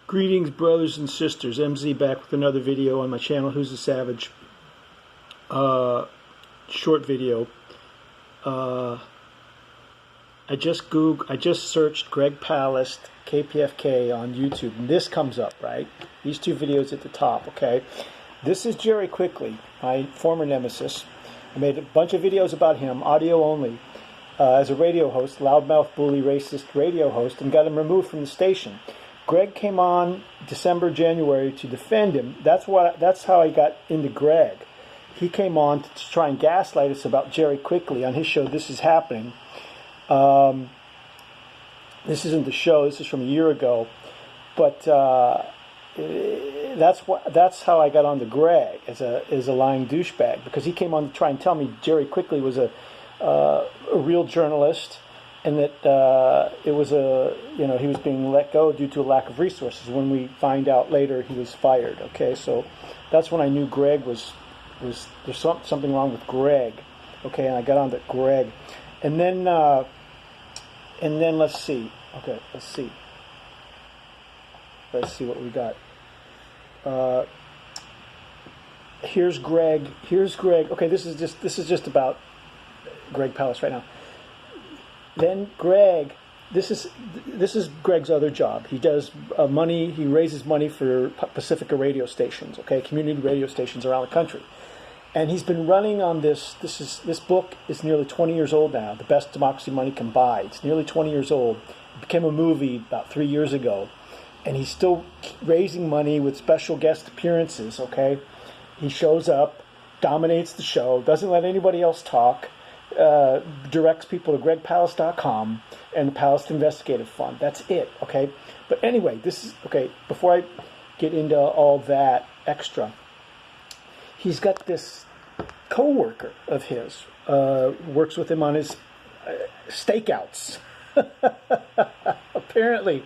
Greetings, brothers and sisters. MZ back with another video on my channel, Who's the Savage? Short video. I just searched Greg Palast, KPFK on YouTube, and this comes up, right? These two videos at the top, okay? This is Jerry Quickly, my former nemesis. I made a bunch of videos about him, audio only, as a radio host, loudmouth, bully, racist radio host, and got him removed from the station. Greg came on December, January to defend him. That's how I got into Greg. He came on to try and gaslight us about Jerry Quickly on his show, This Is Happening. This isn't the show. This is from a year ago. But that's how I got on to Greg as a lying douchebag, because he came on to try and tell me Jerry Quickly was a real journalist, and that it was he was being let go due to a lack of resources. When we find out later, he was fired. Okay, so that's when I knew Greg was there's something wrong with Greg. Okay, and I got on to Greg, and then let's see. Okay, let's see what we got. Here's Greg. Okay, this is just about Greg Palast right now. Then Greg, this is Greg's other job. He does he raises money for Pacifica radio stations, okay, community radio stations around the country. And he's been running on this book is nearly 20 years old now, The Best Democracy Money Can Buy. It's nearly 20 years old. It became a movie about 3 years ago. And he's still raising money with special guest appearances, okay? He shows up, dominates the show, doesn't let anybody else talk, directs people to gregpalast.com and the Palast Investigator Fund. That's it, okay? But anyway, before I get into all that extra, he's got this co-worker of his, works with him on his stakeouts, apparently,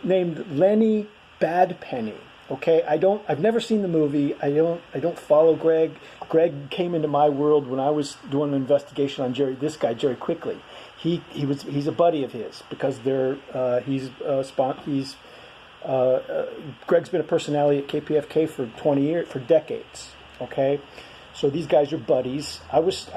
named Leni Badpenny. Okay, I've never seen the movie. I don't follow Greg. Greg came into my world when I was doing an investigation on Jerry Quickly. He's a buddy of his, because Greg's been a personality at KPFK for 20 years, for decades. Okay, so these guys are buddies. I was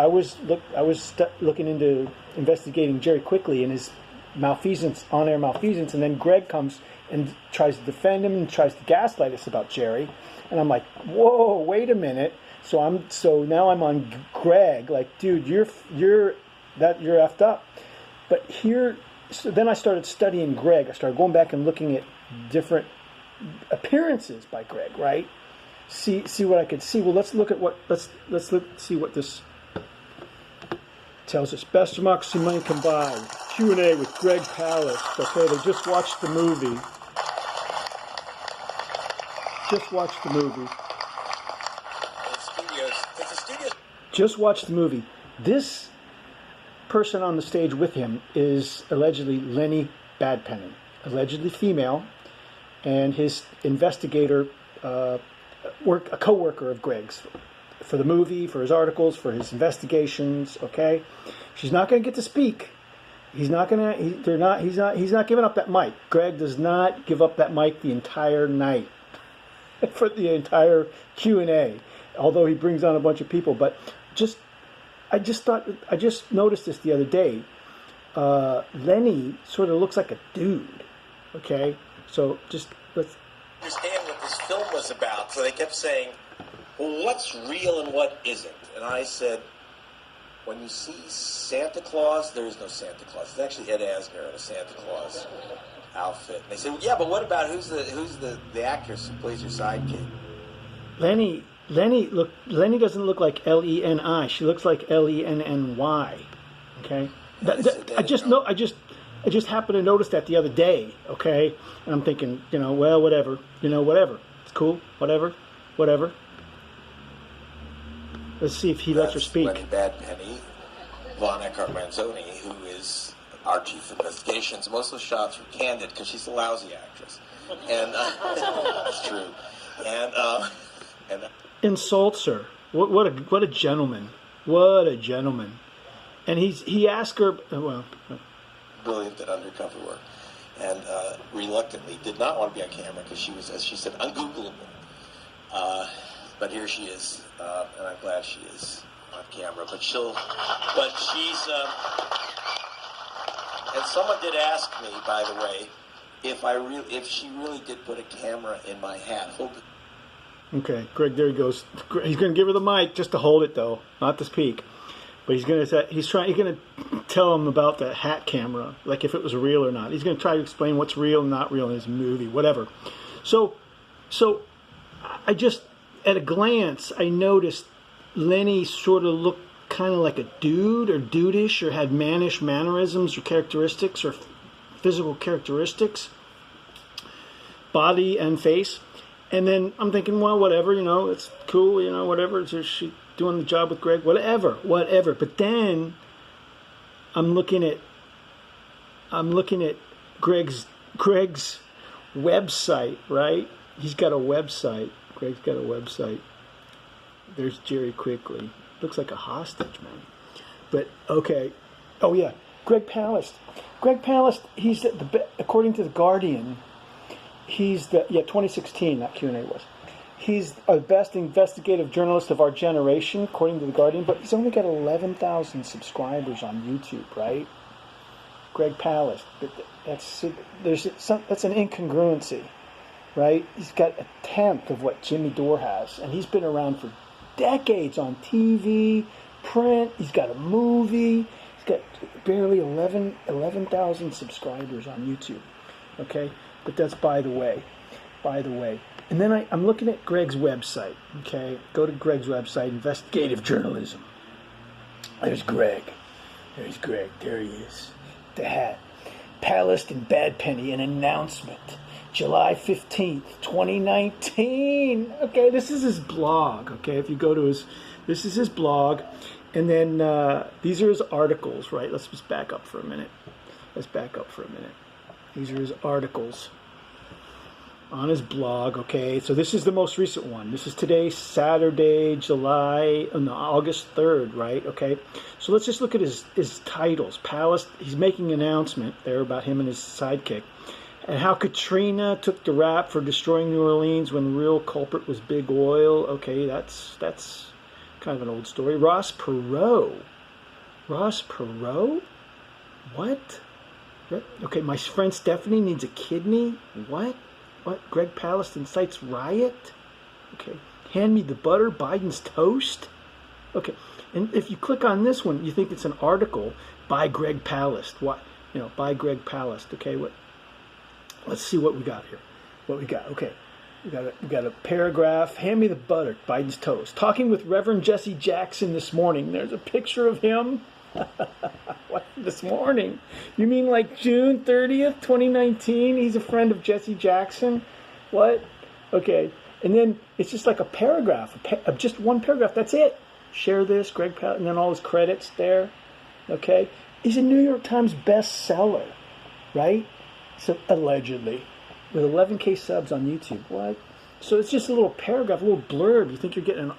looking into investigating Jerry Quickly and his malfeasance, on-air malfeasance, and then Greg comes and tries to defend him and tries to gaslight us about Jerry, and I'm like, whoa, wait a minute. So now I'm on Greg, like, dude, you're effed up. But then I started studying Greg. I started going back and looking at different appearances by Greg, right? See what I could see. Well, let's see what this tells us. Best Democracy Money Can Buy. Q&A with Greg Palast. Okay, they just watched the movie. Just watched the movie. This person on the stage with him is allegedly Leni Badpenny, allegedly female, and his investigator, a co-worker of Greg's, for the movie, for his articles, for his investigations. Okay, she's not going to get to speak. He's not giving up that mic. Greg does not give up that mic the entire night for the entire Q&A, although he brings on a bunch of people. But I just noticed this the other day. Leni sort of looks like a dude. Okay, so let's understand what this film was about. So they kept saying, well, what's real and what isn't? And I said, when you see Santa Claus, there is no Santa Claus. It's actually Ed Asner in a Santa Claus outfit. And they said, well, yeah, but what about who's the actress who plays your sidekick? Leni doesn't look like Leni. She looks like Lenny. Okay, I just happened to notice that the other day. Okay, and I'm thinking, well, whatever. It's cool. Whatever. Let's see if he lets her speak. Leni Badpenny, Von Eckhart-Manzoni, who is our chief of investigations. Most of the shots were candid because she's a lousy actress, and that's true. And insults her. What a gentleman. What a gentleman. And he asked her, well, brilliant at undercover work. and reluctantly did not want to be on camera because she was, as she said, ungoogleable. But here she is, and I'm glad she is on camera. But she's, and someone did ask me, by the way, if she really did put a camera in my hat. Hold it. Okay, Greg, there he goes. He's going to give her the mic just to hold it, though, not to speak. But he's going to tell him about the hat camera, like if it was real or not. He's going to try to explain what's real and not real in his movie, whatever. So I just, at a glance, I noticed Leni sort of looked kind of like a dude or dudeish, or had mannish mannerisms or characteristics or physical characteristics, body and face. And then I'm thinking, well, whatever, it's cool, whatever. Is she doing the job with Greg? Whatever. But then I'm looking at Greg's website, right? He's got a website. Greg's got a website. There's Jerry Quickly. Looks like a hostage, man. But okay. Oh yeah, Greg Palast. Greg Palast. He's according to the Guardian. He's 2016, that Q&A was. He's the best investigative journalist of our generation, according to The Guardian, but he's only got 11,000 subscribers on YouTube, right? Greg Palast. That's an incongruency, right? He's got a tenth of what Jimmy Dore has, and he's been around for decades on TV, print. He's got a movie. He's got barely 11,000 subscribers on YouTube, okay? But that's by the way. And then I'm looking at Greg's website, okay? Go to Greg's website, Investigative Journalism. There's Greg. There he is. The hat. Palast and Badpenny, an announcement. July 15th, 2019. Okay, this is his blog, okay? If you go to this is his blog. And then these are his articles, right? Let's just back up for a minute. These are his articles on his blog, okay? So this is the most recent one. This is today, Saturday, August 3rd, right? Okay. So let's just look at his titles. Palast, he's making an announcement there about him and his sidekick. And how Katrina took the rap for destroying New Orleans when the real culprit was big oil. Okay, that's kind of an old story. Ross Perot? What? Okay, my friend Stephanie needs a kidney. What? Greg Palast incites riot? Okay. Hand me the butter. Biden's toast? Okay. And if you click on this one, you think it's an article by Greg Palast. What? By Greg Palast. Okay. Let's see what we got here. Okay. We got a paragraph. Hand me the butter. Biden's toast. Talking with Reverend Jesse Jackson this morning. There's a picture of him. What, this morning? You mean like June 30th, 2019? He's a friend of Jesse Jackson? What? Okay. And then it's just like a paragraph, just one paragraph. That's it. Share this, Greg Palast, and then all his credits there. Okay. He's a New York Times bestseller, right? So allegedly, with 11K subs on YouTube. What? So it's just a little paragraph, a little blurb. You think you're getting?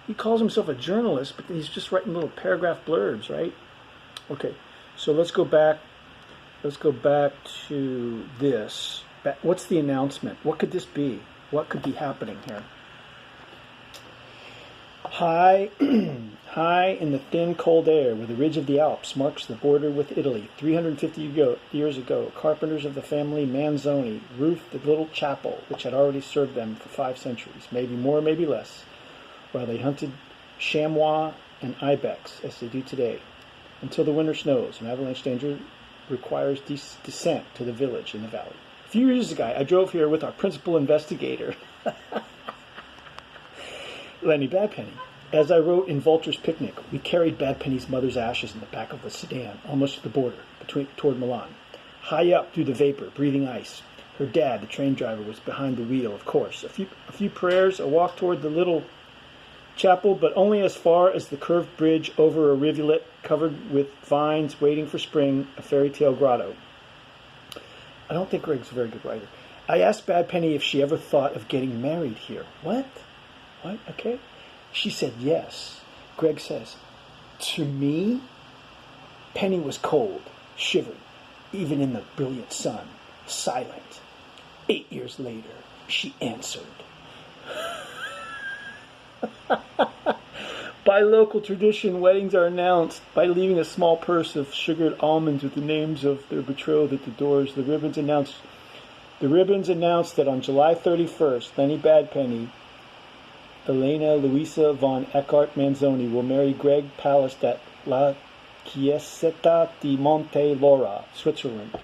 He calls himself a journalist, but he's just writing little paragraph blurbs, right? Okay, so let's go back to this. What's the announcement? What could this be? What could be happening here? High in the thin, cold air, where the ridge of the Alps marks the border with Italy, 350 years ago, carpenters of the family Manzoni roofed the little chapel, which had already served them for 5 centuries, maybe more, maybe less, while they hunted chamois and ibex, as they do today, until the winter snows and avalanche danger requires descent to the village in the valley. A few years ago, I drove here with our principal investigator, Leni Badpenny. As I wrote in Vulture's Picnic, we carried Badpenny's mother's ashes in the back of the sedan, almost to the border, toward Milan. High up through the vapor, breathing ice. Her dad, the train driver, was behind the wheel, of course. A few prayers, a walk toward the little chapel, but only as far as the curved bridge over a rivulet covered with vines waiting for spring, a fairy tale grotto. I don't think Greg's a very good writer. I asked Badpenny if she ever thought of getting married here. What? Okay. She said yes. Greg says, to me? Penny was cold, shivered, even in the brilliant sun. Silent. 8 years later, she answered. By local tradition, weddings are announced by leaving a small purse of sugared almonds with the names of their betrothed at the doors. The ribbons announced that on July 31st, Leni Badpenny, Elena Luisa von Eckhart Manzoni will marry Greg Palast at La Chiesetta di Monte Lora, Switzerland.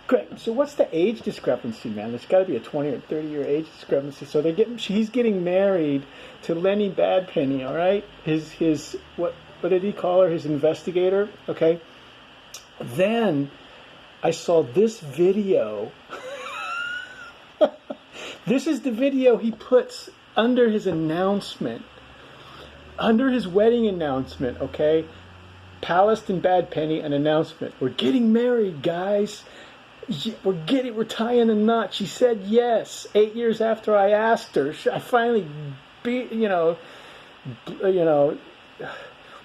Greg, so what's the age discrepancy, man? There's got to be a 20 or 30-year age discrepancy. So he's getting married to Leni Badpenny, all right? His what did he call her? His investigator, okay? Then I saw this video. This is the video he puts under his announcement, under his wedding announcement, okay? Palast and Badpenny, an announcement. We're getting married, guys. We're tying a knot. She said yes. 8 years after I asked her, I finally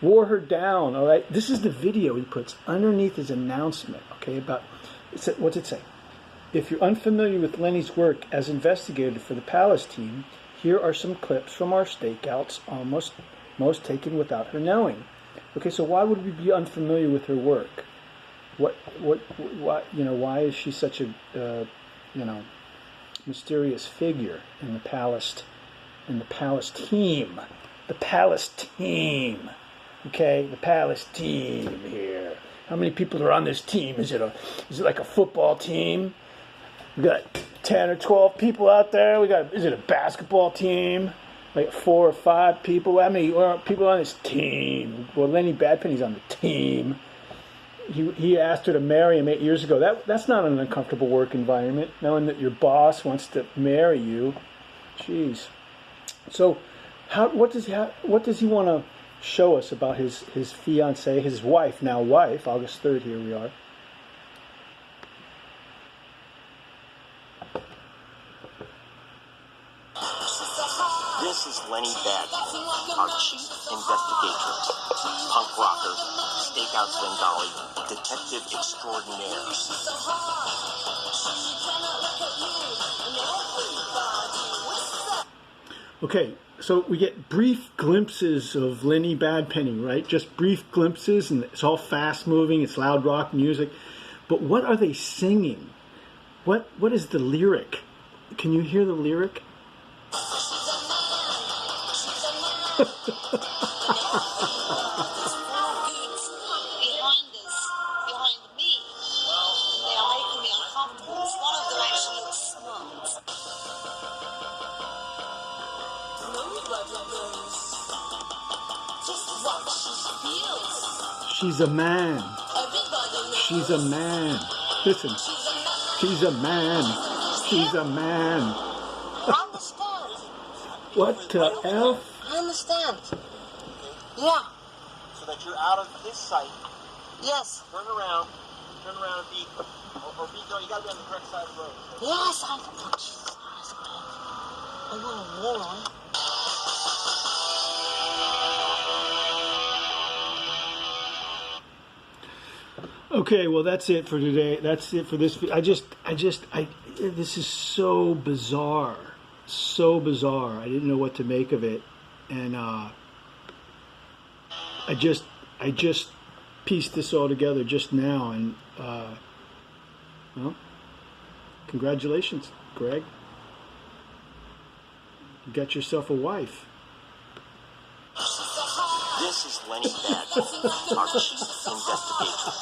wore her down. All right. This is the video he puts underneath his announcement. Okay. What's it say? If you're unfamiliar with Leni's work as investigator for the Palast team, here are some clips from our stakeouts, most taken without her knowing. Okay. So why would we be unfamiliar with her work? Why is she such a, mysterious figure in the Palast team? The Palast team. Okay, the Palast team here. How many people are on this team? Is it like a football team? We got 10 or 12 people out there. Is it a basketball team? Like 4 or 5 people? How many people on this team? Well, Leni Badpenny's on the team. He asked her to marry him 8 years ago. That's not an uncomfortable work environment, knowing that your boss wants to marry you. Jeez. So, what does he want to show us about his fiancée, his wife, now wife? August 3rd, here we are. This is Leni Badpenny, our chief investigator, punk rocker, stakeout Svengali, detective extraordinaire. Okay, so we get brief glimpses of Leni Badpenny, right? Just brief glimpses, and it's all fast-moving, it's loud rock music. But what are they singing? What is the lyric? Can you hear the lyric? She's a man. She's a man. Listen. She's a man. She's a man. I understand. What the F? I understand. Yeah. So that you're out of his sight. Yes. Turn around and be, or be, no, you gotta be on the correct side of the road. Yes, I know. Oh, Jesus Christ, man. I'm not a moron. Okay, well that's it for today. That's it for this. This is so bizarre. So bizarre. I didn't know what to make of it. And I just pieced this all together just now, and well, congratulations, Greg. You got yourself a wife. This is Leni Badpenny, our chief investigator,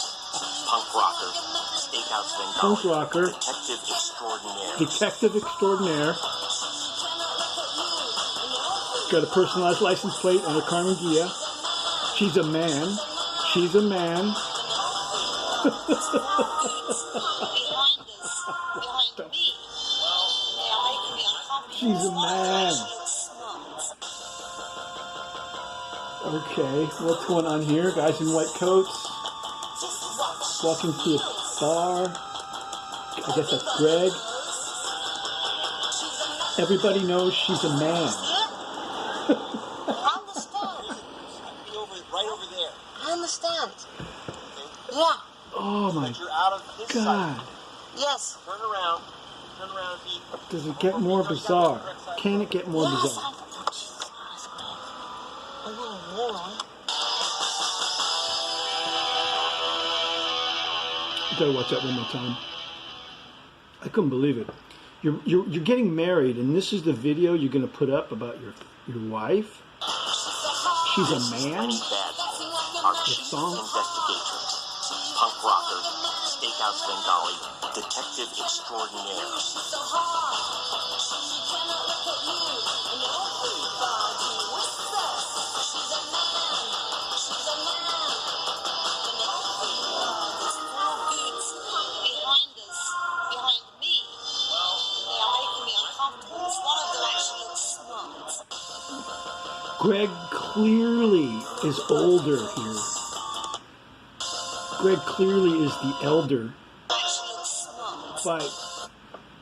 punk rocker, stakeout Svengali, Punk rocker, detective extraordinaire. Detective extraordinaire. Got a personalized license plate on her Carmen Gia. She's a man. She's a man. She's a man. Okay, what's going on here? Guys in white coats walking to a bar. I guess that's Greg. Everybody knows she's a man. I understand. Right over there. I understand. Yeah. Oh my But you're out of his God. sight. Yes. Turn around. Turn around and be. Does it get more bizarre? Can it get more Yes, bizarre? oh, Jesus Christ, Greg. Oh, what a moron. You gotta watch that one more time. I couldn't believe it. You're getting married, and this is the video you're gonna put up about your wife. She's a man. Bad. The song. Investigator. Punk rocker. Steakhouse Bengali. Detective extraordinaire. Greg clearly is older here. Greg clearly is the elder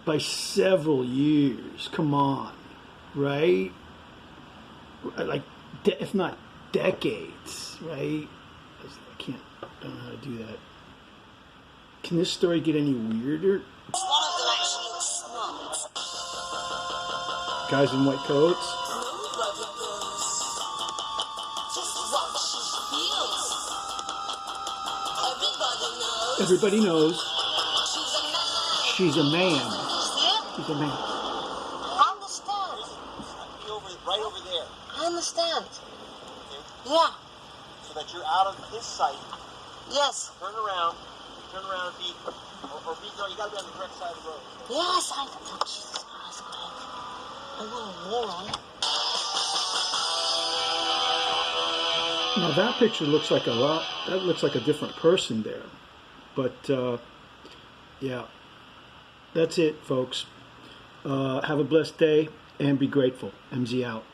by several years. Come on, right? Like, if not decades, right? I don't know how to do that. Can this story get any weirder? Guys in white coats. Everybody knows she's a man. She's a man. I understand. Right over there. I understand. Okay? Yeah. So that you're out of his sight. Yes. Turn around and be. Or be. No, you gotta be on the correct side of the road. Yes, I. Oh, Jesus Christ, Greg. Oh, what a moron. Now that picture looks like a lot. That looks like a different person there. But yeah, that's it, folks. Have a blessed day and be grateful. MZ out.